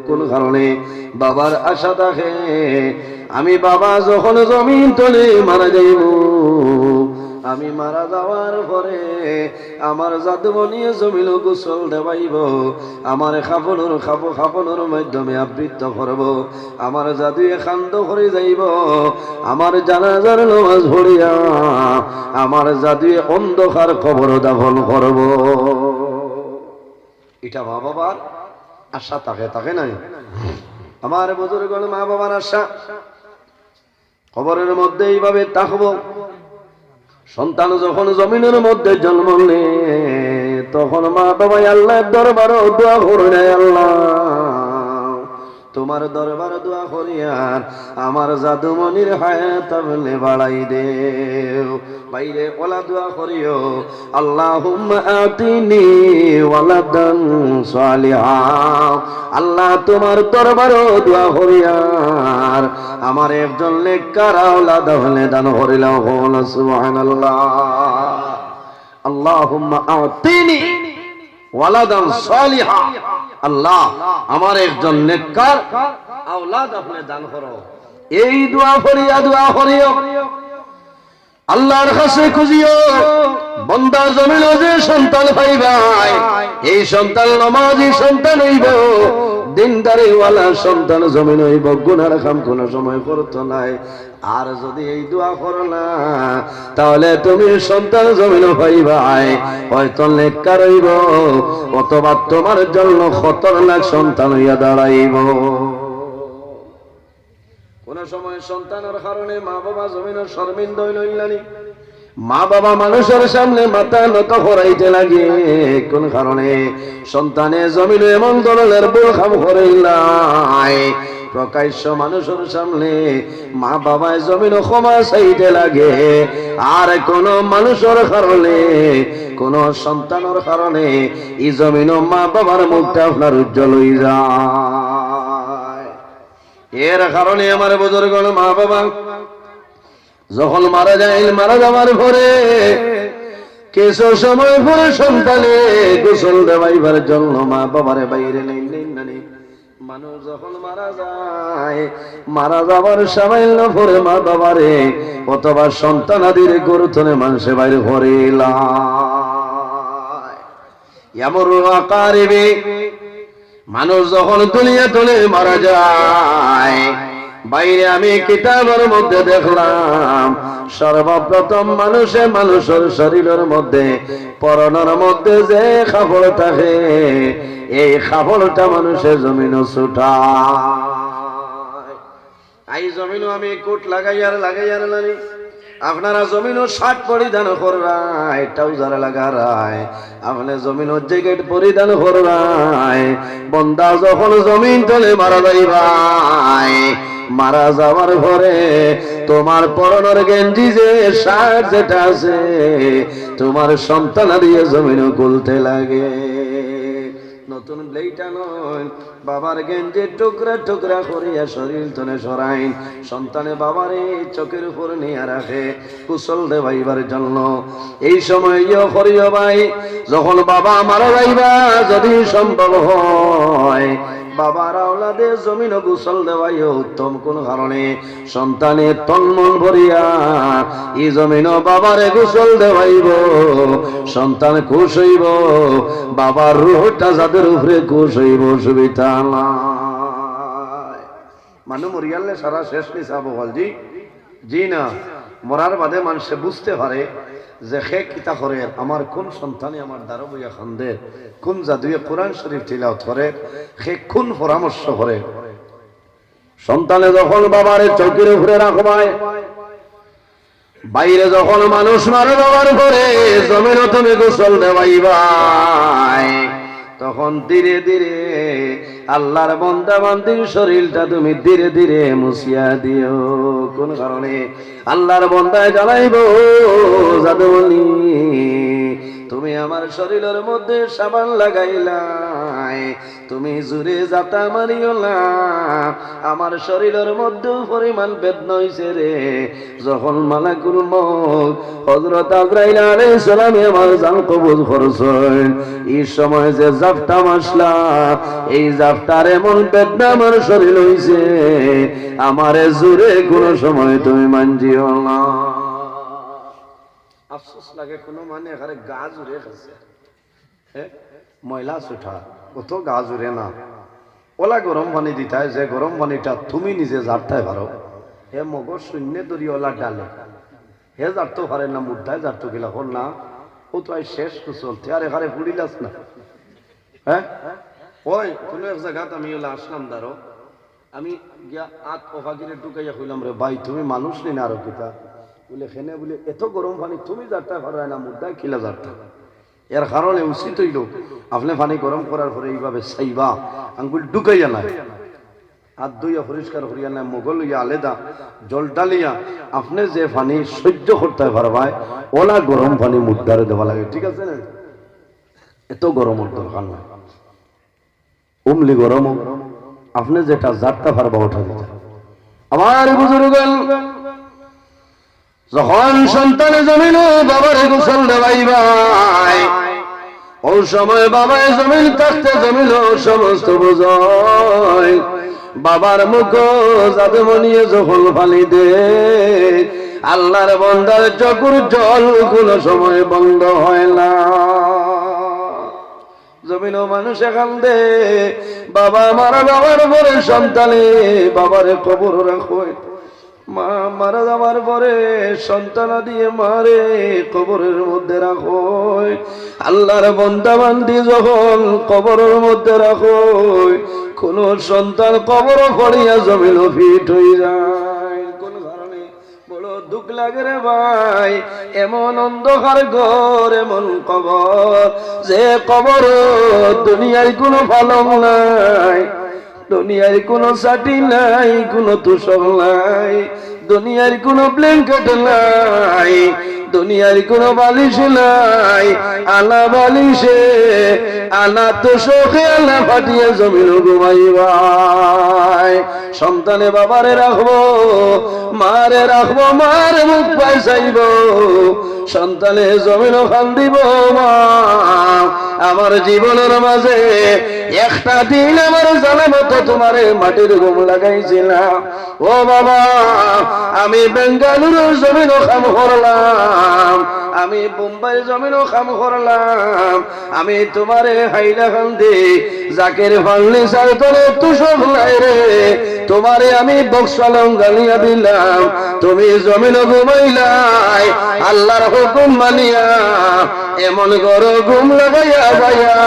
কোন কারণে বাবার আশা থাকে আমি বাবা যখন জমিন তলে মারা যাইব, আমি মারা যাওয়ার পরে আমার জাদুমণি জমিল গোসল দেবাইব, আমার খাপনের মাধ্যমে আবৃত্ত করব, আমার জাদুয়ে খান্দ করে যাইব, আমার জানাজার নামাজ পড়িয়া আমার জাদুয়ে অন্ধকার কবর দাফন করব। এটা মা বাবার আশা থাকে নাই? আমার বুজুর্গ মা বাবার আশা কবরের মধ্যে এইভাবে থাকবো। সন্তান যখন জমিনের মধ্যে জন্ম নে তখন মা বাবা আল্লাহর দরবারে দোয়া করে নেয়, আল্লাহ তোমার দরবারে দোয়া করিয়ার আমার জাদুমণির হায়াত আপনি বাড়াই দেও। বাইরে ওলা দোয়া করিও, আল্লাহুম্মা আতিনি ওয়ালাদান সালিহা। আল্লাহ তোমার দরবারে দোয়া করিয়ার আমার একজন নেককার আওলাদ হলে দান করিলাও। সুবহানাল্লাহ। আল্লাহুম্মা আতিনি ওয়ালাদান সালিহা। আল্লাহ আমার একজন নেককার আওলাদ আপনি দান করো। এই দোয়া করিও আল্লাহর কাছে খুঁজিও। বান্দা জমিনে যে সন্তান পাইবাই, এই সন্তান নামাজি সন্তান হইব, দিনদারি ওয়ালা সন্তান জমিন হইব, গুনার কাম কোন সময় করতো নাই। আর যদি এই দোয়া করো না তাহলে তুমি সন্তান জমিন পাইবাই, হয়তো নেককার হইব অথবা তোমার জন্য খতরনাক সন্তান হইয়া দাঁড়াইব। কোন সময় সন্তানের কারণে মা বাবা জমিন শর্মিন্দা হইলানি, মা বাবা মানুষের সামনে মাথা নত করাইতে লাগে। কোন কারণে সন্তানে জমিন এমন ধরনের ভুল কাম করাইলাই, প্রকাশ্য মানুষের সামনে মা বাবায় জমিন ক্ষমা চাইতে লাগে। আর কোন মানুষের কারণে কোন সন্তানের কারণে এই জমিন মা বাবার মুখটা আপনার উজ্জ্বল হয়ে যায়। এর কারণে আমার বুজুর্গ মা বাবা যখন মারা যাওয়ার পরে কিছু সময় পরে সন্তানে গোসল দেওয়াইবার জন্য মা বাবারে বাইরে নেই। মানুষ যখন মারা যাবার সামান্য পরে মা বাবারে অথবা সন্তানাদির গরুথনে মানুষে বাইরে ভরে মানুষ যখন দুনিয়া তুলে মারা যায়, বাইরে আমি কিতাবের মধ্যে দেখলাম সর্বপ্রথম মানুষের শরীরের মধ্যে পরনের মধ্যে যে কাপড় থাকে, এই কাপড়টা মানুষের জমিন ছুটায়। এই জমিন আমি কোট লাগাইয়ার লাগানি, আপনারা জমিন শার্ট পরিধান করবাই, ট্রাউজার লাগারায়, আপনি জমিন জ্যাকেট পরিধান করবাই। বন্দা যখন জমিন তলে মারা যাইবাই, মারা যাওয়ার পরে তোমার পরনের গেঞ্জি যে শার্ট যেটা আছে তোমার সন্তান দিয়ে জমিন গুলতে লাগে। নতুন ব্লেইটা নয়, বাবার গেঞ্জি টুকরা টুকরা করিয়া শরীর তনে সরাইন, সন্তানে বাবারে চোখের উপর নিয়ে রাখে কুশল দেবাইবার জন্য। এই সময় করিও ভাই, যখন বাবা মারা যাইবা যদি সম্ভব হয় বাবার আওলাদে জমিন গোসল দেওয়াই উত্তম। কোন কারণে সন্তানে তন্মন ভরিয়া এই জমিন বাবারে গোসল দেওয়াইব, সন্তান খুশ হইব, বাবার রুহটা যাদের উপরে খুশ হইব, সুবিধা নাই। মানুষ মরিয়ালে সারা শেষ নিসাব জি জি না, মরার বাদে মানুষে বুঝতে পারে যে খে কিতা করে, আমার কোন সন্তানে আমার দ্বারা বইয়া খান্দে, কোন জাদুয়ে কোরআন শরীফ তিলাওয়াত করে, সে কোন পরামর্শ করে। সন্তানে যখন বাবারে চৌকির উপরে রাখবায়, বাইরে যখন মানুষ মারা যাওয়ার পরে জমিন তুমি গোসল দেওয়াইবাই, তখন ধীরে ধীরে আল্লাহর বান্দা বান্দির শরীরটা তুমি ধীরে ধীরে মুছিয়া দিও। কোন কারণে আল্লাহর বান্দায় জানাইব, জাদুমণি তুমি আমার শরীরের মধ্যে সাবান লাগাইলা, নাই, তুমি জুড়ে যাতা মারিও না, আমার শরীরের মধ্যে পরিমাণ বেদনা হইছে রে। যখন মালাকুল মউত হযরত আজরাইল আলাইহিস সালামে আমার জান কবজ করছেন, এই সময় যে জাফটা মাসলা, এই জাফটার এমন বেদনা আমার শরীর হইছে, আমারে জুড়ে কোনো সময় তুমি মানজিও না। আফসোস লাগে কোনো মানে এখানে গা জুড়ে গেছে, ময়লা সুঠা কত গা জুড়ে না। ওলা গরম পানি দিতায়, যে গরম পানিটা তুমি নিজে জারতাই পারো, হে মগজ শূন্য দরি ওলা ডালে হে জারতো পারে না, মুদ্দায় জারতো গেলা হল না, ও তো শেষ তো চলতে আর এখানে ফুড়িলাস না। হ্যাঁ ওই কোনো এক জায়গাত আমি ওলা আসলাম দাঁড়ো, আমি গিয়া আত অভাগিরে ঢুকাইয়া কইলাম রে ভাই তুমি মানুষ নেই না আরো কিতা বলে খেনে বলে এত গরম পানি তুমি জারতে পারো না, মুদ্দায় খিলা জারতে। এর কারণে উচিত হইল আপনি পানি গরম করার পরে এইভাবে চাইবা, আঙ্গুল ঢুকাইয়া নাই, হাত ধুইয়া পরিষ্কার করিয়া নাই, মোগল হইয়া আলাদা জল ডালিয়া আপনি যে পানি সহ্য করতে পারবাই ওলা গরম পানি মুদ্দারে দেওয়া লাগে, ঠিক আছে না? এত গরমের দরকার নাই, উমলি গরম আপনি যেটা জারতে পারবা ওঠা দিতে। আমার বুজুর্গ যখন সন্তানে জমিল বাবার গোসল দেওয়াই ভাই, ও সময় বাবায় জমিল থাকতে জমিল সমস্ত বোঝায়, বাবার মুখ জাদুমনিয়ে যখন ফালি দে, আল্লাহর বন্দার চকুর জল কোন সময় বন্ধ হয় না। জমিনও মানুষ এখান দে বাবা মারা যাওয়ার পরে সন্তানে বাবারে কবর রাখো, মা মারা যাওয়ার পরে সন্তানা দিয়ে মারে কবরের মধ্যে রাখো, আল্লাহর বান্দা বান্দি যখন কবরের মধ্যে রাখো, কোন সন্তান কবর পড়িয়া জমিন ফিট হয়ে যায়, কোন কারণে বড় দুঃখ লাগে রে ভাই। এমন অন্ধকার ঘর এমন কবর, যে কবর দুনিয়ায় কোনো পালং নাই, দুনিয়ার কোনো সাটি নাই, কোনো তুষক নাই, দুনিয়ার কোনো ব্ল্যাঙ্কেট নাই, দুনিয়ার কোনো বালিশ নাই, আলা বালিশে আলা তুষকে আলা ফাটিয়ে জমিন ঘুমাইবাই। সন্তানে বাবারে রাখবো, মারে রাখবো, মার মুখ পাই চাইব, সন্তানে জমিন খান দিব, মা আমার জীবনের মাঝে একটা দিন আমার জানা মতো তোমারে মাটির ঘুম লাগাইছিলাম, ও বাবা আমি বেঙ্গালুরুর জমিন খাম করলাম, আমি বোম্বাই জমিন খাম করলাম, আমি তোমারে হাইলাকান্দি জাকের ফার্নিচার তোরে তুষক নাই রে, তোমারে আমি বক্সালং গালিয়া দিলাম, তুমি জমিন ঘুমাইলাই আল্লাহর হুকুম মানিয়া, এমন গরো ঘুম লাগাইয়া যাইয়া,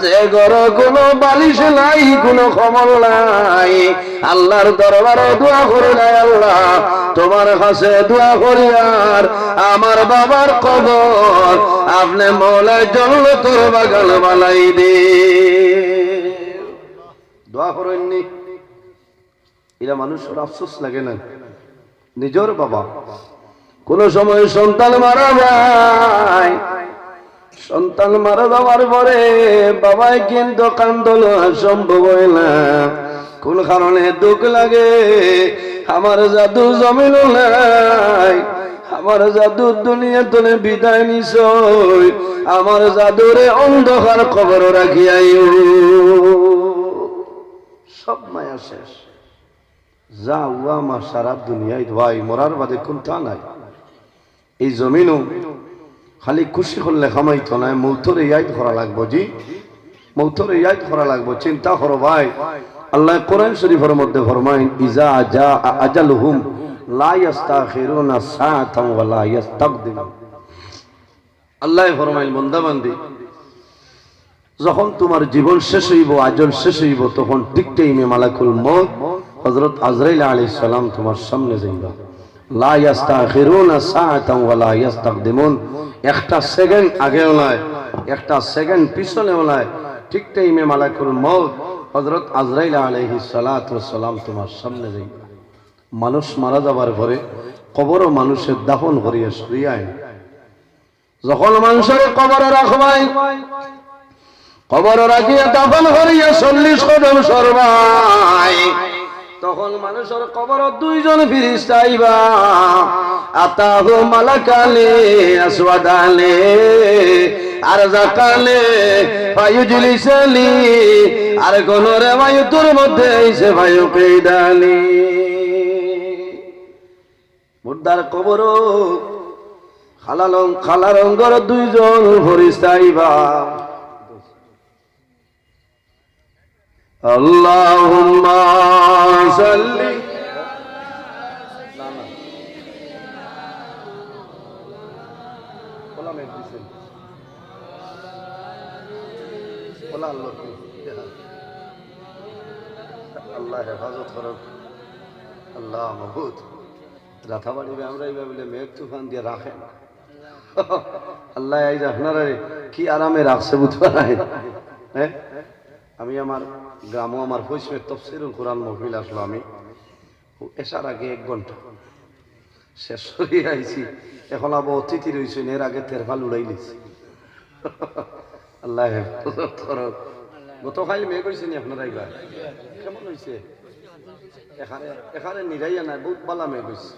যে গরো কোনো বালিশ নাই, কোনো খবর নাই, আল্লাহর দরবারে দোয়া করি নাই, আল্লাহ তোমার কাছে দোয়া করি আর আমার বাবার কবর আপনি মৌলায় জান্নাতের বাগান বানাই দে। দোয়া করেননি? এরা মানুষের আফসোস লাগে না, নিজের বাবা কোন সময় সন্তান মারা যায়, সন্তান মারা যাওয়ার পরে বাবাই কিন্তু কান্দল সম্ভব হয় না, কোন কারণে দুঃখ লাগে, আমার জাদু জমিল নাই, আমার জাদু দুনিয়া তুলে বিদায় নিছ, আমার জাদুরে অন্ধকার কবর রাখিয়াইও। সব মায়া শেষ, যা উয়া আমার সারা দুনিয়ায় ভাই মরার বাদে কোনটা নাই। এই জমিনও খালি খুশি করলে খামাইতো না, মৌতরে ইয়াদ করা লাগবো, জি মৌতরে ইয়াদ করা লাগবো। চিন্তা করো ভাই, আল্লাহ কোরআন শরীফের মধ্যে ফরমায়েন ইজা জা আজালুহুম লা ইস্তাখিরুনা সাআতান ওয়া লা ইস্তাকদিমুন। আল্লাহ ফরমায়েন বান্দা বান্দি যখন তোমার জীবন শেষ হইব, আজল শেষ হইব, তখন ঠিক টাইমে মালাকুল মউত হযরত আজরাইল আলাইহিস সালাম তোমার সামনে যাইবা। লা ইস্তাখিরুনা সাআতান ওয়া লা ইস্তাকদিমুন, একটা সেকেন্ড আগেও নয়, একটা সেকেন্ড পিছনেও নয়, ঠিক টাইমে মালাকুল মউত হযরত আজরাইল আলাইহিস সালাতু ওয়াস সালাম তোমার সামনে যাইবা। মানুষ মারা যাবার পরে কবরও মানুষের দাফন করিয়া সরিয়ে আইন। যখন মানুষের কবরে রাখবাই, কবর রাখিয়া দাফন করিয়া 40 কদম সরবাই তখন মানুষের কবর দুইজন ফেরেশতা আইবা আতাহু মালাকালে আসওয়াদালে আরজাকালে ফায়ুজলিসালি আর কোন রেওয়ায়াতের মধ্যে আইছে ফায়ুকিদালি মুর্দার কবর খালা রঙের দুইজন ফেরেশতা আইবা আল্লাহুম্মা সাল্লি আল্লাহ হেফাজত করুক আল্লাহ মাহবুদ রাথাবাড়ি আমরা এইভাবে বলে মেঘ তুফান দিয়ে রাখেন আল্লাহ এই যে আপনারা কি আরামে রাখছে বুঝতে পারেন হ্যাঁ আমি আমার গ্রামও আমার ফৈসমে তফসিরুল কোরআন মাহফিল আসলো আমি এসার আগে 1 ঘন্টা শেষ করে আইছি এখন আবার অতিথি রয়েছেন এর আগে তেরফাল উড়াই লিছি আল্লাহ হেফাজত করুক গতকাল মেয়ে কইছেন আপনারা এইবার কেমন হয়েছে এখানে নিরাইয়া নাই বহুত বালা মেয়ে কইছে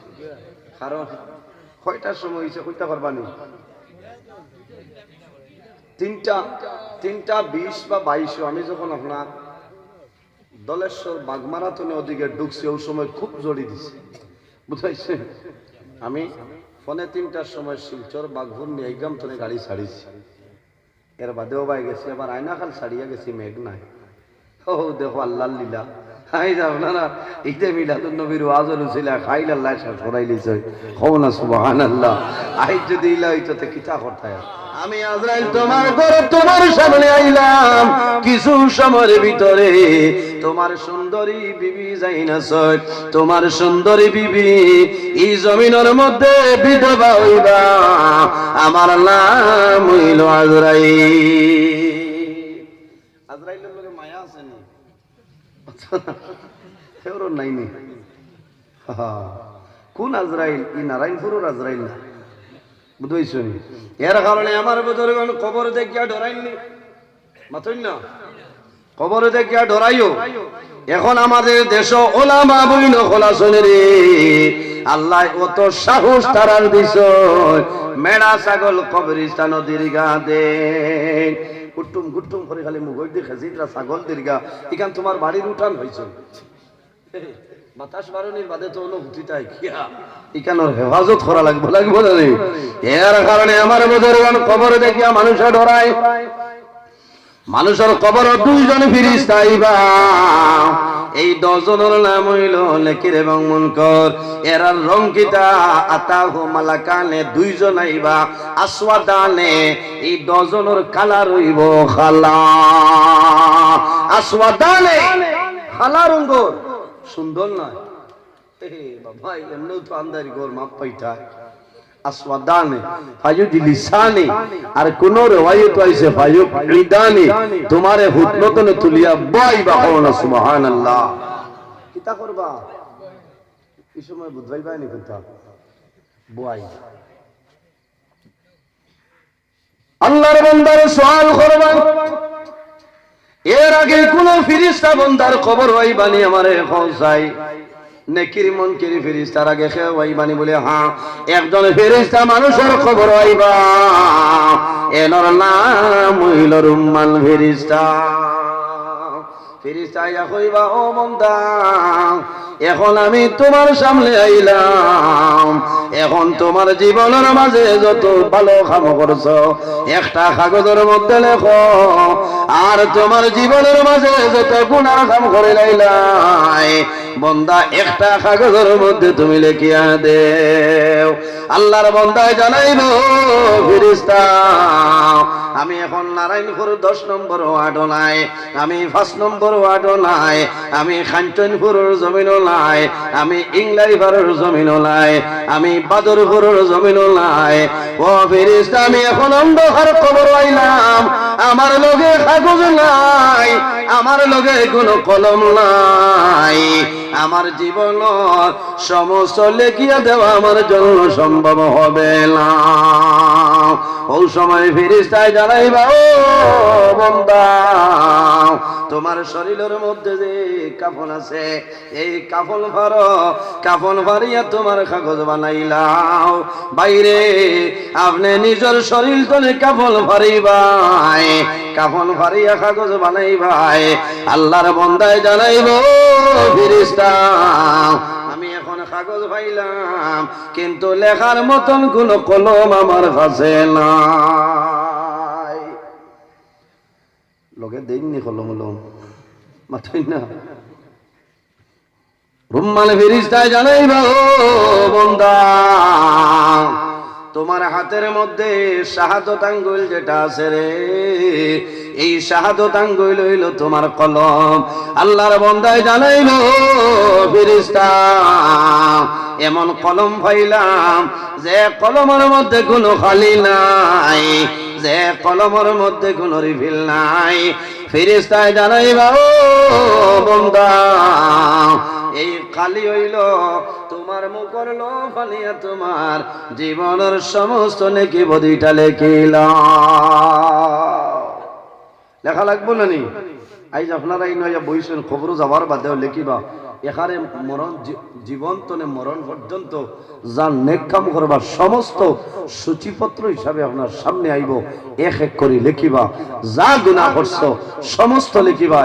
কারণ কয়টার সময় হয়েছে কইটা পারবানি 3টা 20 বা 22 আমি যখন আপনার দলেশ্বর বাগমারাথনে ওদিকে ঢুকছি ওই সময় খুব জড়ি দিছে বুঝাইছে আমি ফোনে 3টার সময় শিলচর বাঘপুর নিয়ে একদম তোনে গাড়ি ছাড়িছি এর বাদেও বাই গেছি আবার আয়নাখাল ছাড়িয়া গেছি মেঘ নাই ও দেখো আল্লাহ লীলা হাই যাও না ঈদে মিলাদুন নবীর ওয়াজল ছিল খাইল আল্লাহ শেষ করাই লিছে হও না সুবহানাল্লাহ আই যদি ইলা হইতো তে কিতা করতে আমি আজরাইল তোমার ঘরে তোমার সামনে আইলাম কিছু সময়ের ভিতরে তোমার সুন্দরী বিবি যাইনাছ তোমার সুন্দরী বিবি এই জমিনের মধ্যে বিধবা হইবা আমার নাম হইল আজরাইলের লগে মায়া আছে নি হেওর নাইনি কোন আজরাইল ই নারায়ণপুরের আজরাইল না বুঝাইছো নি এর কারণে আমার বুজুর্গগণ কবর দেখিয়া ডরাইনি মাতই না কবর দেখিয়া ডরাইও এখন আমাদের দেশ ওলামা বইন খোলাছনে রে আল্লাহ অত সাহস তারার দিছ মেড়া ছাগল কবরস্থান দীর্ঘা দে গুট্টুম গুট্টুম করে খালি মুগর দিয়ে খেজিরা ছাগল দীর্ঘা এখান তোমার বাড়ির উঠান হয়েছে বাতাস বারণের বাদে তো অনুভূতিটাই কিয়া এখানোর হেফাজত করা লাগবে না রে এর কারণে আমার বুজুর্গগণ কবর দেখিয়া মানুষে ডরায় মানুষের কবর দুইজন ফেরেশতা আইবা এই 10 জনের নাম হইল নেকির এবং মুনকার এরা রঙ্কিতা আতাহু মালাকানে দুইজন আইবা আসওয়াদানে এই 10 জনের কালার হইব খালা আসওয়াদানে খালা রঙ্গর সুন্দর নয় বাবা এমনিও তো আন্দারি গোর মাপ পাইতা আসওয়াদানে ফায়ুজলিসানি আর কোন রিওয়ায়াত আইছে ফায়ুকিদানি তোমারে হুতনতনে তুলিয়া বাইবা কোন সুবহানাল্লাহ কিতা করবা এই সময় বুঝাইবা নি কথা বয় আল্লাহর বান্দার সওয়াল করবা এর আগে কোন ফেরেশতা বান্দার খবর হইবানি আমারে খোঁজাই নেকির মুনকির ফেরেশতার আগে হইবানি বলে হ্যাঁ একজন ফেরেশতা মানুষের খবর হইবা এনর নাম হইল রুম্মান ফেরেশতা ফেরেশতা ইয়া কইবা ও বান্দা এখন আমি তোমার সামনে আইলাম এখন তোমার জীবনের মাঝে যত ভালো কাম করছো একটা কাগজের মধ্যে লেখো আর তোমার জীবনের মাঝে যত গুনাহ কাম করে লাইলাই বান্দা একটা কাগজের মধ্যে তুমি লিখিয়া দেও আল্লাহর বান্দায় জানাইবো ফেরেশতা আমি এখন নারায়ণপুর 10 নম্বর ওয়ার্ড নাই আমি 5 নম্বর ওয়ার্ড নাই আমি খানচনপুরের জমিনও নাই আমি ইংলারিপাড়ার জমিনও নাই আমি বাদরপুরের জমিন নাই। ও ফেরেশতা আমি এখন অন্ধকার কবর আইলাম, আমার লগে কাগজ নাই, আমার লগে কোনো কলম নাই, আমার জীবন সমস্ত লেখিয়া দেওয়া আমার জন্য সম্ভব হবে না। ওই সময় ফেরেশতায় জানাইবা, ও বান্দা তোমার শরীরের মধ্যে যে কাফন আছে এই কাফন ফারো, কাফন ফারিয়া তোমার কাগজ বানাইলাও। বাইরে আপনি নিজের শরীর তলে কাফন ফারিবাই, কাফন ফারিয়া কাগজ বানাইবাই। আল্লাহর বান্দায় জানাইব, ফেরেশতা আমি এখন কাগজ পাইলাম কিন্তু লেখার মতন কোন কলম আমার কাছে নাই। লোকে দেননি কলম মাথায় না। রুম্মাল ফেরেশতায় জানাইবা, ও বান্দা তোমার হাতের মধ্যে শাহাদত আঙ্গুল যেটা আছে রে, এই শাহাদত আঙ্গুল হইল তোমার কলম। আল্লাহর বান্দায় জানাইল, ফেরেশতা এমন কলম পাইলাম যে কলমের মধ্যে কোনো খালি নাই, যে কলমের মধ্যে কোনো রিফিল নাই। ফেরেশতায় জানাইবা, ও বান্দা এই খালি হইল তোমার মুখর লো ফালিয়া তোমার জীবনের সমস্ত নেকি বদিটা লেখিলাম। লেখা লাগবো না নি? আইজ আপনারা এই নয় বইছেন খবর যাওয়ার বাদেও লেখিবা এখানে মরণ জীবন তনে মরণ পর্যন্ত যা নেক কাম করবার সমস্ত সূচিপত্র হিসাবে আপনার সামনে আইব, এক এক করে লেখিবা। যা গুনাহ করছো সমস্ত লেখিবা।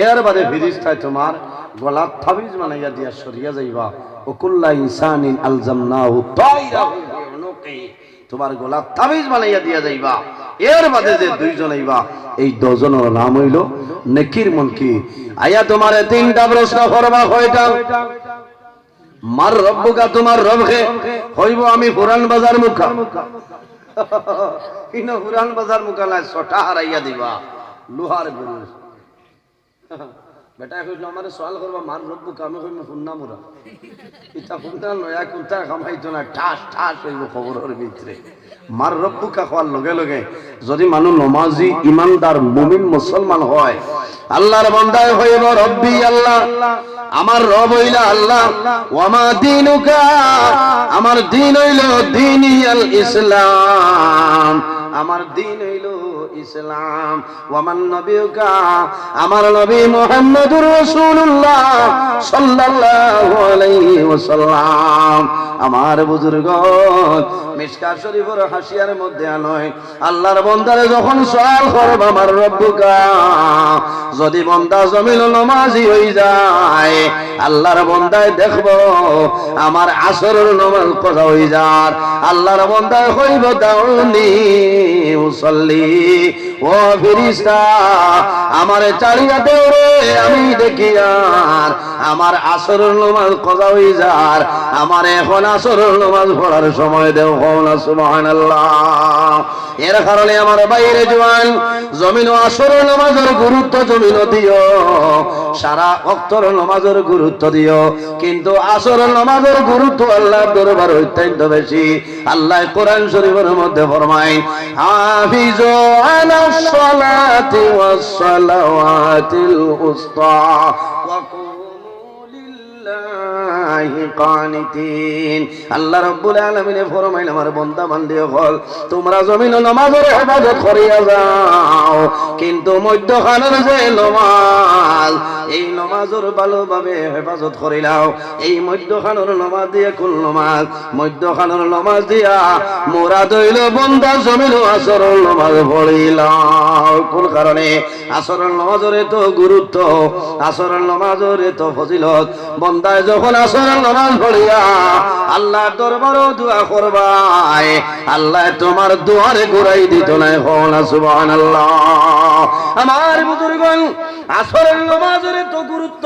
এর বাদে ফেরেশতায় তোমার গলার তাবিজ বানাইয়া দিয়া সরিয়া যাইবা। ওকুল্লা ইনসানিন আলজামনাহু তাইরাহু বিউনুকি, তোমার গলার তাবিজ বানাইয়া দিয়া যাইবা। এর বাদে যে দুইজন আইবা এই দুজনের নাম হইল নেকির মুনকির। আয়া তোমারে তিনটা প্রশ্ন করবা, কয়টা? মার রব্বুকা, তোমার রবকে হইব আমি পুরান বাজার মুখা, কিনা পুরান বাজার মুখা লাই ছটা হারাইয়া দিবা লোহার গুরু। বেটা কইল আমারে সওয়াল করবা মার রব্বুকা, আমি কইম ফুন্না মুরা, ইটা ফুন্না নয়া কুন্তা কামাইতো না, ঠাস ঠাস হইব খবরের ভিতরে। মার রব্বুকা কোয়ার লগে লগে যদি মানুষ নমাজি ইমানদার মুমিন মুসলমান হয়, আল্লাহর বান্দায় হইব রব্বি আল্লাহ, আমার রব হইল আল্লাহ। ওয়ামা দীনুকা, আমার দিন হইল দীনিয়াল ইসলাম, আমার দিন হইল ইসলাম। ওয়ামান নবিয়ুকা, আমার নবী মুহাম্মদুর রাসূলুল্লাহ সাল্লাল্লাহু আলাইহি ওয়াসাল্লাম। আমার বুজুর্গণ মিশকাত শরীফের হাসিয়ার মধ্যে আনয় আল্লাহর বান্দারে যখন সওয়াল করবে আমার রব্বুকা, যদি বান্দা জমিল নামাজি হই যায় আল্লাহর বান্দায় দেখব আমার আসরের নামাজ পড়া হই যার। আল্লাহর বান্দায় কইব দাউনি মুসল্লি, ও ফেরেশতা আমারে চালিয়া দেও রে, আমি দেখি আর আমার আসরের নামাজ কজা হই যার, আমার এখন আসরের নামাজ পড়ার সময় দেও। কওনা সুবহানাল্লাহ। এর কারণে আমার বাইরে জওয়ান জমিন আসরের নামাজের গুরুত্ব জমিন দিও, সারা ওয়াক্তের নামাজের গুরুত্ব দিও, কিন্তু আসরের নামাজের গুরুত্ব আল্লাহর দরবারে অত্যন্ত বেশি। আল্লাহ কোরআন শরীফের মধ্যে ফরমায়, হাফিজু আলাস সালাতি ওয়াস সালাওয়াতিল উসতা ওয়া আল্লাহ রাব্বুল আলামিন ফরমাইল, আমার বান্দা বান্দি হল তোমরা জমিন নামাজের ইবাদত করিয়া যাও, কিন্তু মধ্যখানের যে নামাজ এই নামাজের ভালোভাবে হেফাজত করিলাও। এই মধ্যখানের নামাজ দিয়ে কোন নামাজ? মধ্যখানের নামাজ দিয়া মুরাদ হইল বান্দা জমিন আসরের নামাজ পড়িলাও। কোন কারণে? আসরের নামাজের এত গুরুত্ব, আসরের নামাজের এত ফজিলত। বান্দায় যখন আসরের নামাজ পড়িয়া আল্লাহর দরবারে দোয়া করবাই, আল্লাহ তোমার দুয়ারে ঘুরাই দিত না। কওনা সুবহানাল্লাহ। আমার বুজুর্গণ আসরের নামাজের এত গুরুত্ব,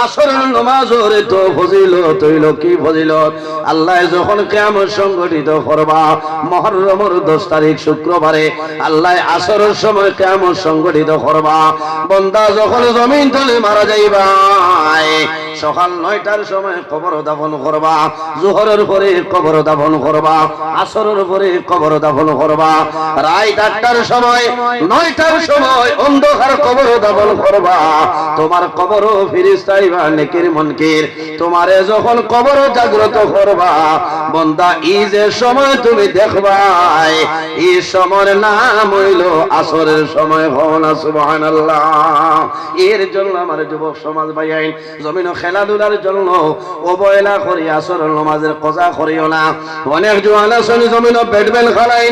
আসরের নামাজের এত ফজিলত হইল কি ফজিলত! আল্লাহ যখন কিয়ামত সংগঠিত করবা মুহররমের 10 তারিখ শুক্রবারে আল্লাহ আসরের সময় কিয়ামত সংগঠিত করবা। বান্দা যখন জমিন তলে মারা যাইবা সকাল 9টার সময় কবর দাফন করবা, জোহরের পরে কবর দাফন করবা, আসরের পরে কবর দাফন করবা, রাত 8টার সময় 9টার সময় অন্ধকার কবর দাফন করবা। তোমার কবর ফেরেশতা আইবা নেকির মুনকির তোমারে যখন কবর জাগ্রত করবা, বান্দা এই যে সময় তুমি দেখবাই এই সময়ের নাম হইল আসরের সময়। হন সুবহানাল্লাহ। এর জন্য আমার যুবক সমাজ ভাইয়াই জমিন খেলাধুলার জন্য অবহেলা করি আসরের নামাজের কজা করিও না। অনেক জওয়ান আছেন জমিন ব্যাডমিন্টন খেলাই,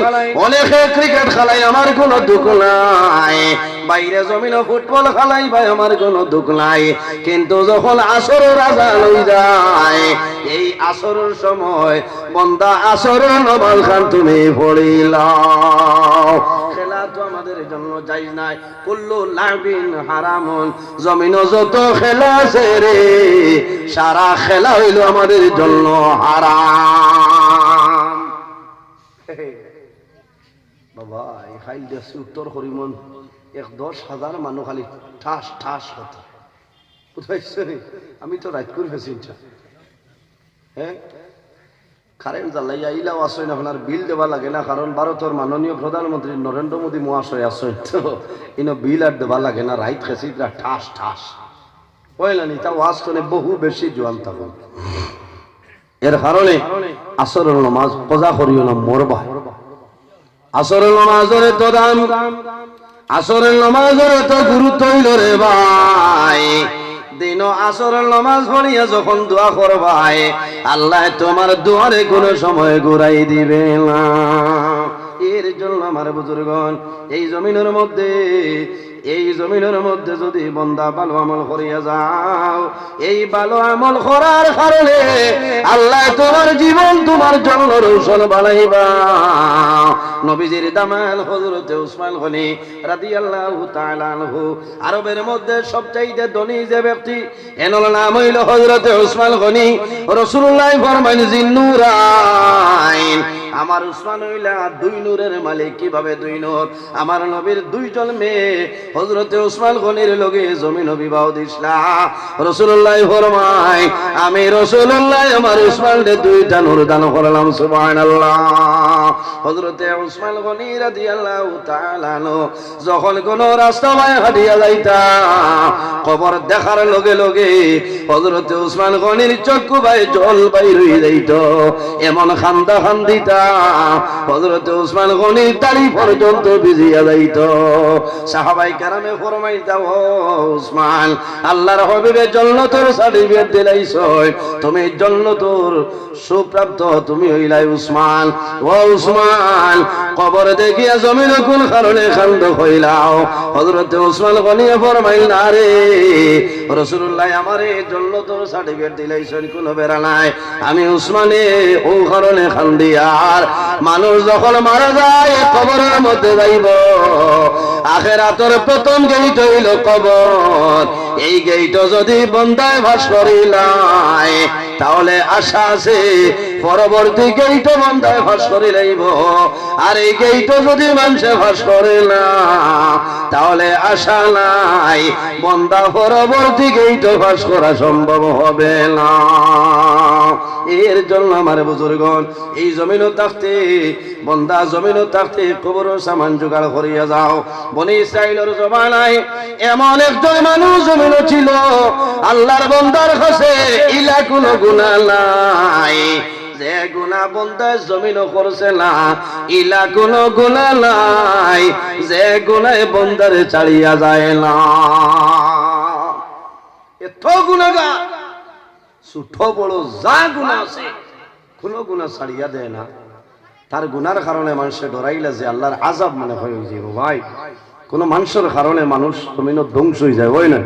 অনেকে ক্রিকেট খেলাই, আমার কোনো দুঃখ নাই। বাইরে জমিন ফুটবল খেলাই ভাই, আমার কোনো দুঃখ নাই। কিন্তু যখন আসরের আযান হই যায়, এই আসরের সময় বান্দা আসরের নামাজ খান তুমি পড়িলাও। খেলা তো আমাদের জন্য জায়েজ নাই। কুল্লু লাবিন হারামুন, জমিন যত খেলা আছে রে সারা খেলা হইল আমাদের জন্য হারাম। বাবা এই খাইল দেশে উত্তর করিমন 10,000 মানুষ খালি ঠাস ঠাস কথা বুঝাইছে। আমি তো রাত করে ফেছি। হ্যাঁ কারেন্ট জ্বালাইয়া ইলাও আসেন, আপনার বিল দেওয়া লাগে না, কারণ ভারতের মাননীয় প্রধানমন্ত্রী নরেন্দ্র মোদী মহাশয় আসেন, তো ইনো বিল আর দেওয়া লাগে না। রাইত খেছি ঠাস ঠাস হইলানি, তা ওয়াজ শুনে বহু বেশি জোয়ান থাকুন। এর কারণে আসরের নামাজ কজা করিও না, মরবা। আসরের নামাজের তো দাম, আসরের নামাজের তো গুরুত্ব হইল রে ভাই। দিন আসরের নামাজ পড়িয়া যখন দোয়া করবাই, আল্লাহ তোমার দোয়ারে কোনো সময় ঘুরাই দিবে না। এর জন্য আমার বুজুর্গণ এই জমিনের মধ্যে, এই জমিনের মধ্যে যদি বান্দা ভালো আমল করিয়া যাও, এই ভালো আমল করার কারণে আল্লাহ তোমার জীবন তোমার জন্য রৌশন বানাইবা। নবীজির দামাল হযরত উসমান গনি রাদিয়াল্লাহু তাআলা আনহু, আরবের মধ্যে সবচাইতে ধনী যে ব্যক্তি, এনার নাম হইল হযরত উসমান গনি। রাসূলুল্লাহ ফরমাইন জিন্নুরাইন, আমার উসমান হইলা 2 নূরের মালিক। কিভাবে 2 নূর? আমার নবীর 2জন মেয়ে হযরতে উসমান গনির লগে জমিন বিবাহ দিছলা। রাসূলুল্লাহ ফরমায় আমি রাসূলুল্লাহ আমার উসমানকে 2টা নূর দান করলাম। সুবহানাল্লাহ। হযরতে উসমান গনি রাদিয়াল্লাহু তাআলা আনহু যখন কোন রাস্তা বাই হাঁটিয়া যাইতা, কবর দেখার লগে লগে হযরতে উসমান গনির চক্ষু বাই জল বাইর হয়ে যাইত, এমন খান্দা খান্দিতা হযরত উসমান গনি দাড়ি পর্যন্ত ভিজিয়া যাইত। সাহাবাই কেরামে ফরমাইতা, ও উসমান, আল্লাহর হাবিবের জান্নাতের সার্টিফিকেট দিলাইছ, তুমি জান্নাতের সুপ্রাপ্ত তুমি হইলাই উসমান। ও উসমান, কবর দেখিয়া জমিন কোন কারণে খান্দ হইলাও? হযরত উসমান গনি ফরমাইল, না রে রাসূলুল্লাহ আমারে জান্নাতের সার্টিফিকেট দিলাইছেন, কোনো বেরা নাই। আমি উসমানে ও কারণে খান্দি। আর মানুষ যখন মারা যায় কবরের মধ্যে যাইব, আখিরাতের প্রথম গেট হইল কবর। এই গেট যদি বন্দায় ভাস করিলাই তাহলে আশা আছে পরবর্তী গেট বন্দায় ভাস করি লাইব। আর এই গেট যদি মানুষে ভাস করে না তাহলে আশা নাই বন্দা পরবর্তী গেট ভাস করা সম্ভব হবে না। এর জন্য আমার বুজুর্গণ এই জমিনও থাকতে, বন্দা জমিনও থাকতে কবর সামান জোগাড় করিয়া যাও। বনি ইসরাইলের জমানায় এমন একজন মানুষ জমিনও ছিল, আল্লাহর বন্দার কাছে ইলা কোনো গুনাহ নাই, যে গুনাহ বন্দায় জমিনও করছে না, ইলা কোনো গুনাহ নাই, যে গুনাহ বন্দারে ছাড়িয়া যায় না। এত গুনাহগার ছোট বড় যা গুনাহ আছে কোনো গুনাহ ছাড়িয়া দেয় না। তার গুনার কারণে মানুষে ডরাইলে যে আল্লাহর আযাব মনে হয়ে যাবে। ভাই কোন মানুষের কারণে মানুষ জমিন ধ্বংস হয়ে যায়, হয় না?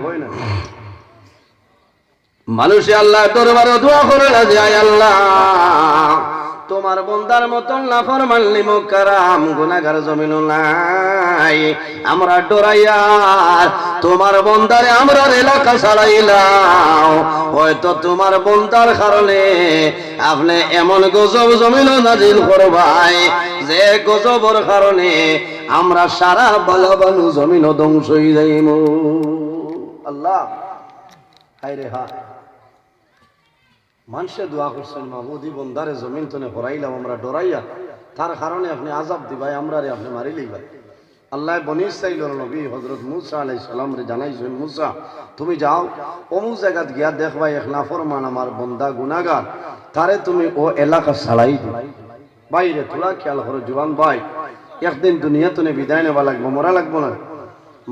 মানুষে আল্লাহ দরবারে দোয়া করে না যে আয় আল্লাহ তোমার বন্দার মতন নাফরমান লিমুকারাম গুনাহগার জমিন নাই, আমরা ডরাইয়া তোমার বন্দারে আমরা এলাকা ছাড়াইলাম। হয়তো তোমার বন্দার কারণে আপনি এমন গজব জমিন নাজিল করবাই যে গজবর কারণে আমরা সারা ভালো ভালো জমিন ধ্বংস হয়ে যাইব। আল্লাহ হায় রে হায়, মানুষে দোয়া করছেন মাহবুদি বন্দারে জমিন তনে হরাইলাম আমরা ডরাইয়া, তার কারণে আপনি আজাব দিবাই, আমরা রে আপনি মারিলেই ভাই। আল্লাহ বনি ইসরাইলের নবী হযরত মূসা আলাইহিস সালাম রে জানাইছেন, মূসা তুমি যাও অমুক জায়গাত গিয়া দেখবাই এক নাফরমান আমার বন্দা গুনাহগার, তারে তুমি ও এলাকা ছাড়াই দিবা। বাইরে তোরা খেয়াল করো জুবান ভাই, একদিন দুনিয়া তনে বিদায় নেওয়া লাগবো, মরা লাগবো না।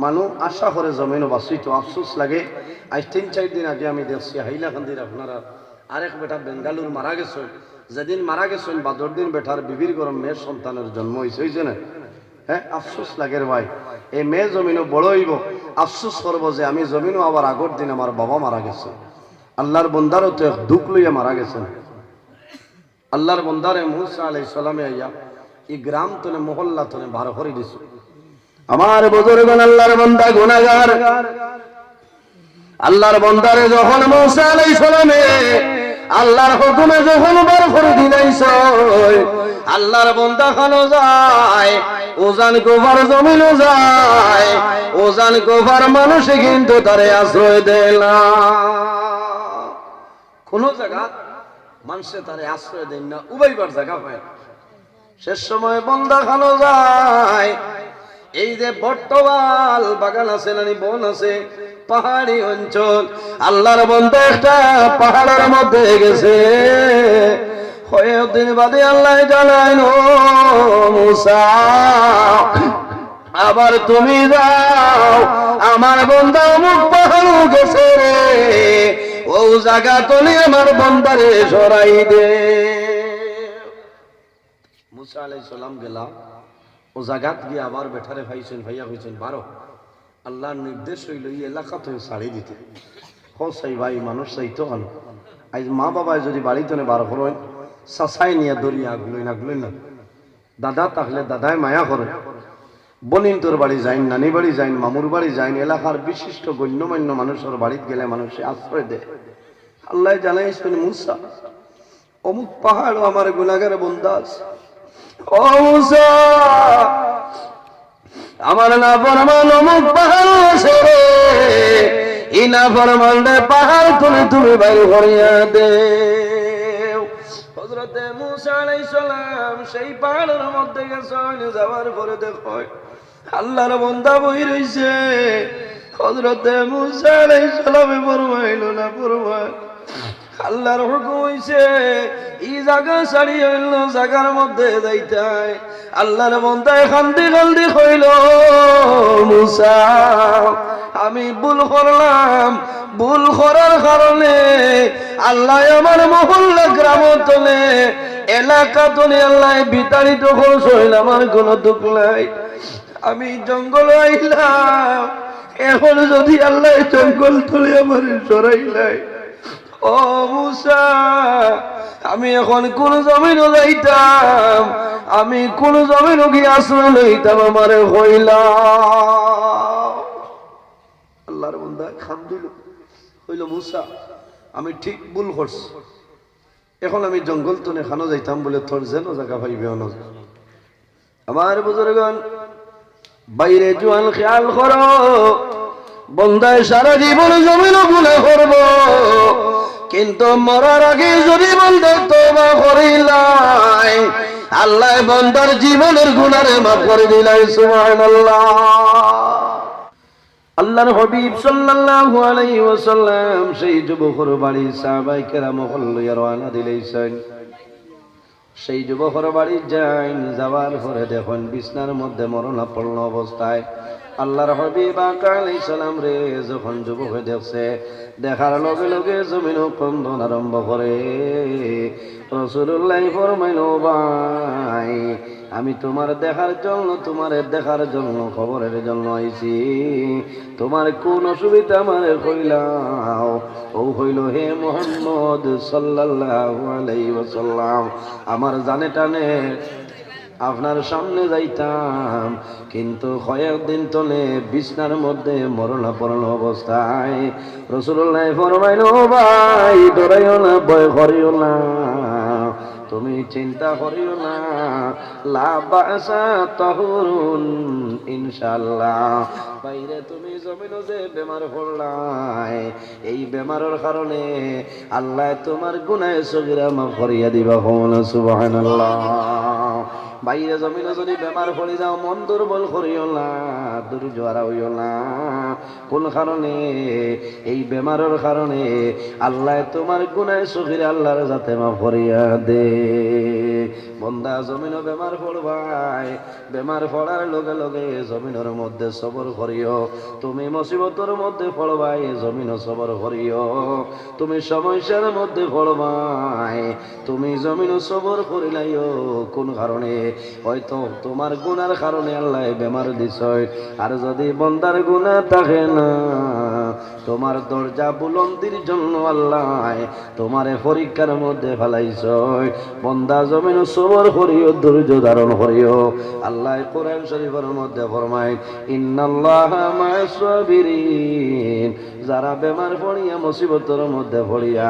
মানুষ আশা করে জমিনও বাঁচিত, আফসোস লাগে। আজ 3-4 দিন আগে আমি দেখছি হাইলাকান্দির আপনারা আরেক বেটা বেঙ্গালুর মারা গেছেন। যেদিন মারা গেছেন বাদর দিন বেটার বিবির গরম মেয়ের সন্তানের জন্ম হয়েছে না। হ্যাঁ, আফসোস লাগে ভাই। এই মেয়ে জমিনও বড় হইব, আফসোস করবো যে আমি জমিনও আবার আগর দিন আমার বাবা মারা গেছে। আল্লাহর বন্দারও তো এক দুঃখ লইয়া মারা গেছেন। আল্লাহর বন্দারে মূসা আলাইহিস সালামে আইয়া এই গ্রাম তনে মহল্লা তনে বার করে দিছে। আমার বুজুর্গগণ, আল্লাহর বান্দা গুনাহগার, আল্লাহর বান্দারে যখন মূসা আলাইহিস সালামে আল্লাহর হুকুমে যখন বার করে দিলাইছে, আল্লাহর বান্দা খানো যায়, ওজান গোফার জমিনও যায়, ওজান গোফার মানুষে কিন্তু তারে আশ্রয় দেয় না। কোন জায়গা মানুষে তারে আশ্রয় দেন না, উবাইবার জায়গা পায়। শেষ সময় বান্দা খানো যায়, এই যে বটতল বাগান আছে না, বন আছে, পাহাড়ি অঞ্চল, আল্লাহর বান্দা একটা পাহাড়ের মধ্যে গেছে। কয়েকদিন বাদে আল্লাহ জানাইল, মূসা আবার তুমি যাও, আমার বান্দা অমুক পাহাড় গেছে রে, ও জায়গা তলে আমার বান্দারে সরাই দে। মূসা আলাইহিস সালাম গেলা, ও জায়গাত গিয়ে আবার বেঠারে ভাইছেন, ভাইয়া হয়েছেন বারো। আল্লাহর নির্দেশ হইল এই এলাকা থেকে ছাড়ি দিতে। চাই ভাই, মানুষ চাইতো কেন? আজ মা বাবায় যদি বাড়িতে বার করেন, চাচাই নিয়ে দরিয়া আগলই নাগলই না, দাদা থাকলে দাদায় মায়া করে, বনিন তোর বাড়ি যাইন, নানি বাড়ি যাইন, মামুর বাড়ি যাইন, এলাকার বিশিষ্ট গণ্যমান্য মানুষের বাড়িতে গেলে মানুষে আশ্রয় দেয়। আল্লাহ জানাইছেন, মূসা অমুক পাহাড় আমার গুনাহগার বান্দা আছে, ও মূসা আমার না ফরমান অমুক পাহাড় আছে রে, এই না ফরমান রে পাহাড় তুলে তুমি বাইরে করিয়া দে। হযরতে মূসা আলাইহিস সালাম সেই পাহাড়ের মধ্যে গেছেন, যাওয়ার পরে দেখো আল্লাহর বান্দা বই রইছে। হযরতে মূসা আলাইহিস সালামে ফরমাইল না, ফরমান আল্লাহর হুকুম হইছে এই জায়গা ছাড়ি হইল জায়গার মধ্যে যাইতাই। আল্লাহর বান্দা কান্দি কান্দি কইল, মূসা আমি ভুল করলাম, ভুল করার কারণে আল্লাহ আমার মহল্লা গ্রাম তলে এলাকা তলে আল্লাহ বিতাড়িত করছেন, আমার কোনো দুঃখ নাই। আমি জঙ্গল আইলাম, এখন যদি আল্লাহ জঙ্গল তলে আমার সরাইলাই, ও মূসা আমি এখন কোন জমিনও যাইতাম, আমি কোন জমিনও গিয়ে আশ্রয় লইতাম, আমারে হইলাম। আল্লাহর বান্দা খান্দিল, হইল মূসা আমি ঠিক ভুল করছি, এখন আমি জঙ্গল তনে খানো যাইতাম বলে তোর যেন জায়গা পাইবে না। আমার বুজুর্গগণ, বাইরে জোয়ান খেয়াল করো, বন্দায় সারা জীবন জমিনও গুনাহ করব, কিন্তু মরার আগে যদি বন্দা তওবা করিলাই, আল্লাহ বন্দার জীবনের গুনাহরে মাফ করে দিলাই। সুবহানাল্লাহ। আল্লাহর হাবিব সাল্লাল্লাহু আলাইহি ওয়াসাল্লাম সেই যুবকের বাড়ি সাহাবায়ে কেরাম লইয়া রওনা দিলেছেন। সেই যুবকের বাড়ি যাইন, যাওয়ার পরে দেখেন বিছনার মধ্যে মরণাপন্ন অবস্থায়। আল্লাহর হাবিব আলাইহিস সালাম রে যখন যুবকে দেখছে, দেখার লগে লগে জমিন ক্রন্দন আরম্ভ করে। রাসূলুল্লাহ ফরমাইল, ভাই আমি তোমার দেখার জন্য খবরের জন্য আইছি, তোমার কোন অসুবিধা আমারে কইলাও। ও হইল, হে মুহাম্মদ সাল্লাল্লাহু আলাইহি ওয়াসাল্লাম, আমার জানে টানে আপনার সামনে যাইতাম, কিন্তু কয়েকদিন তলে বিছনার মধ্যে মরণাপন্ন অবস্থায়। রাসূলুল্লাহ ফরমাইল, ভাই ডরাইও না, ভয় করিও না, তুমি চিন্তা করিও না, লা বাসা তাহুরুন ইনশাআল্লাহ। বাইরে তুমি জমিনও যে বেমার পড়লাই, এই বেমারের কারণে আল্লাহ তোমার গুনাহ সগীরা মাফ করিয়া দিবা। সুবহানাল্লাহ। বাইরে জমিনে যদি বেমার পড়ে যাও, মন দুর্বল করিও না, ধৈর্য হারাইও না। কোন কারণে? এই বেমারের কারণে আল্লাহ তোমার গুনাহ সগীরা আল্লাহর যাতে মাফ করিয়া দে। বন্দা জমিনও বেমার পড়বাই, বেমার পড়ার লগে লগে জমিনের মধ্যে সবর করিও। তুমি মুসিবতের মধ্যে পড়বাই, জমিনও সবর করিও। তুমি সমস্যার মধ্যে পড়বাই, তুমি জমিনও সবর করিলাইও। কোন কারণে? হয়তো তোমার গুনার কারণে আল্লাহ বেমার দিছয়। আর যদি বন্দার গুনাহ থাকে না, তোমার দরজা বুলন্দির জন্য আল্লাহ তোমারে পরীক্ষার মধ্যে ফেলাইছয়। বন্দা জমিন সবর করিও, ধৈর্য ধারণ করিও। আল্লাহ কোরআন শরীফের মধ্যে ফরমায়, ইন্নাল্লাহা মা'আস সাবিরিন। যারা বেমার পড়িয়া, মুসিবতের মধ্যে পড়িয়া,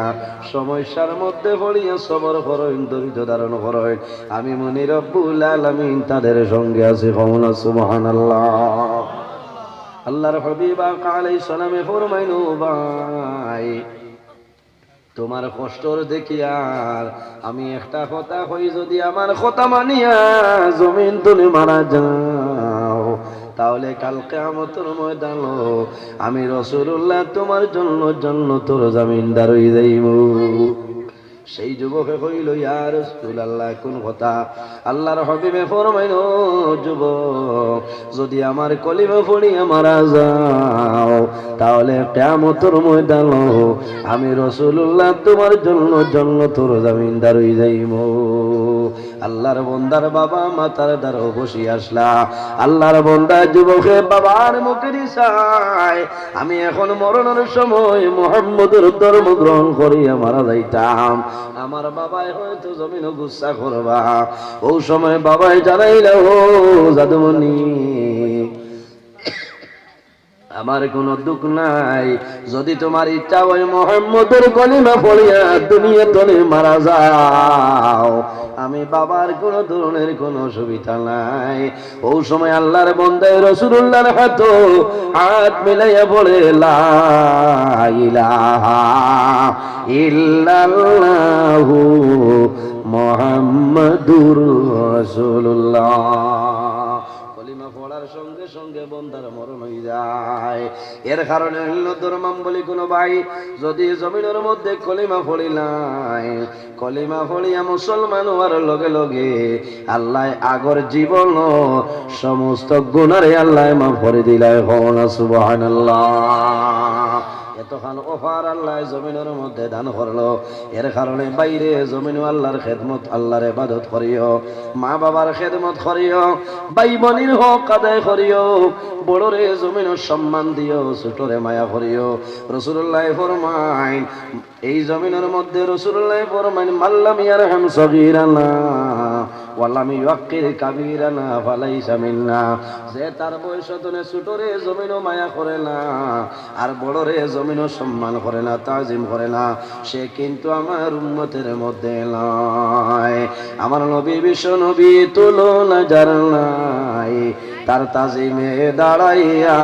সমস্যার মধ্যে পড়িয়া সবর করেন, ধৈর্য ধারণ করেন, আমি মুনি রব্বুল আলামিন তাদের সঙ্গে আছি। সুবহানাল্লাহ। আল্লাহর হাবিব আলাইহিস সালামে ফরমাইলো, ভাই তোমার কষ্টর দেখিয়ার আমি একটা কথা কই, যদি আমার কথা মানিয়া জমিন তুমি মারা যাও, তাহলে কাল কিয়ামতের ময়দানে আমি রাসূলুল্লাহ তোমার জন্য জান্নাতের জামিনদার হয়ে যাইব। সেই যুবকে কইল, ইয়া রাসূলুল্লাহ, কোন কথা? আল্লাহর হাবিবে ফরমাইলো, যুবক যদি আমার কলিমা পড়িয়া মারা যাও, তাহলে কিয়ামতের ময়দানে আমি রাসূলুল্লাহ তোমার জন্য জান্নাতের জামিনদার হয়ে যাইব। আল্লাহর বান্দার বাবা মাতার দ্বারা বসি আসলা। আল্লাহর বান্দা যুবকে বাবার মুখে দিছায়, আমি এখন মরণের সময় মুহাম্মদের ধর্ম গ্রহণ করিয়া মারা যাইতাম, আমার বাবাই হয়তো জমিনও গুচ্ছা করবা। ও সময় বাবাই জানাইল, ও জাদুমণি, আমার কোনো দুঃখ নাই, যদি তোমার ইচ্ছা হয় মুহাম্মদের কলিমা পড়িয়া দুনিয়া তলে মারা যাও, আমি বাবার কোনো ধরনের কোনো অসুবিধা নাই। ও সময় আল্লাহর বান্দা রাসূলুল্লাহর হাত মিলাইয়া বলে, লা ইলাহা ইল্লাল্লাহু মুহাম্মাদুর রাসূলুল্লাহ। কলিমা পড়ার সঙ্গে সঙ্গে বন্দার মরণ হয়ে যায়। এর কারণে হইল ধর্মাম বলি কোন ভাই যদি জমিনের মধ্যে কলিমা পড়িলাই, কলিমা পড়িয়া মুসলমান হওয়ার লগে লগে আল্লাহ আগর জীবন সমস্ত গুনারে আল্লাহ মাফ করে দিলাই। সুবহানাল্লাহ। এতখান অফার আল্লাহ জমিনের মধ্যে দান করলো। এর কারণে বাইরে জমিন আল্লাহর খেদমত, আল্লাহর ইবাদত করিও, মা বাবার খেদমত করিও, ভাই বোনের হক আদায় করিও, বড়রে জমিনের সম্মান দিও, ছোটরে মায়া করিও। রাসূলুল্লাহ ফরমাইন, এই জমিনের মধ্যে রাসূলুল্লাহ ফরমাইন, মাল্লাম ইয়ারহাম সগীরানা ওয়ালাম ইউক্কির কাবীরানা ফালাইসা মিন্না। যে তার বয়স তনে ছোটরে জমিনও মায়া করে না, আর বড়রে জমিনও সম্মান করে না, তাজিম করে না, সে কিন্তু আমার উম্মতের মধ্যে নয়। আমার নবী বিশ্ব নবী তুলনা যার নাই, তার তাজিমে দাঁড়াইয়া